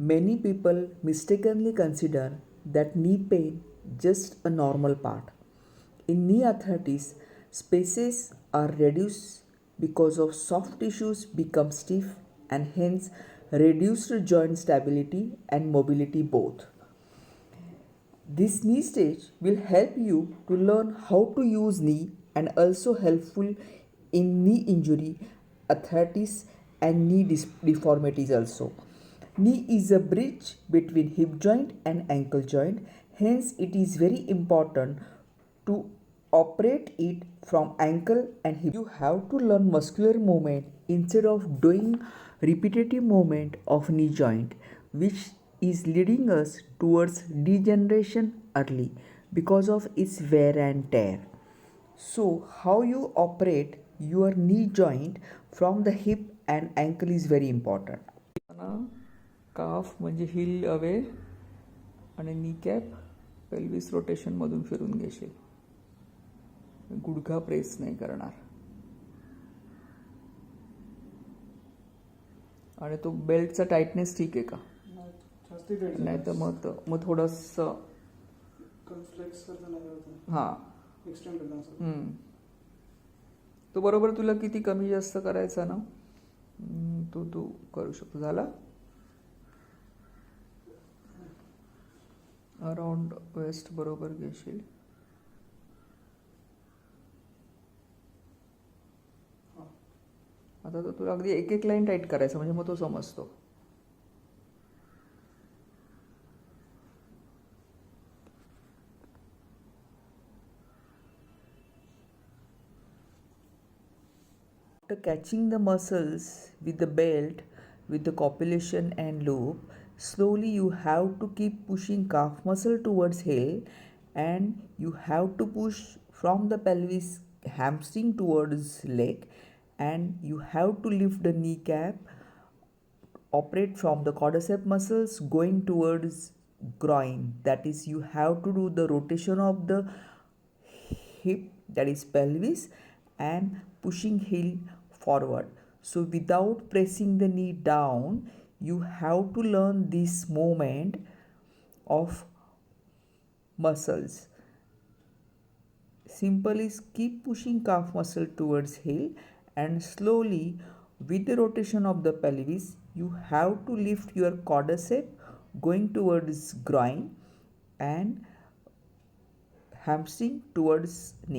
Many people mistakenly consider that knee pain just a normal part. In knee arthritis, spaces are reduced because of soft tissues become stiff and hence reduced joint stability and mobility both. This knee stage will help you to learn how to use knee and also helpful in knee injury, arthritis and knee deformities also. Knee is a bridge between hip joint and ankle joint, hence it is very important to operate it from ankle and hip. You have to learn muscular movement instead of doing repetitive movement of knee joint, which is leading us towards degeneration early because of its wear and tear. So how you operate your knee joint from the hip and ankle is very important. काफ म्हणजे हिल away आणि नी cap pelvis rotation मधून फिरून घेशील. गुडघा press नाही करणार. आणि तो बेल्टचा टाइटनेस ठीक आहे का? नाही तर मग थोडस हां तो बरोबर तुला किती कमी जास्त करायचा ना तू करू शकतो. झाला अराउंड वेस्ट बरोबर घेशील. आता तर तुला अगदी एक एक लाईन टाईट करायचं म्हणजे मग तो समजतो. After catching the muscles with the belt, with the copulation and loop, slowly you have to keep pushing calf muscle towards heel and you have to push from the pelvis hamstring towards leg and you have to lift the kneecap, operate from the quadricep muscles going towards groin. That is, you have to do the rotation of the hip, that is pelvis, and pushing heel forward. So without pressing the knee down, you have to learn this movement of muscles. Simple is keep pushing calf muscle towards heel and slowly with the rotation of the pelvis you have to lift your quadricep going towards groin and hamstring towards knee.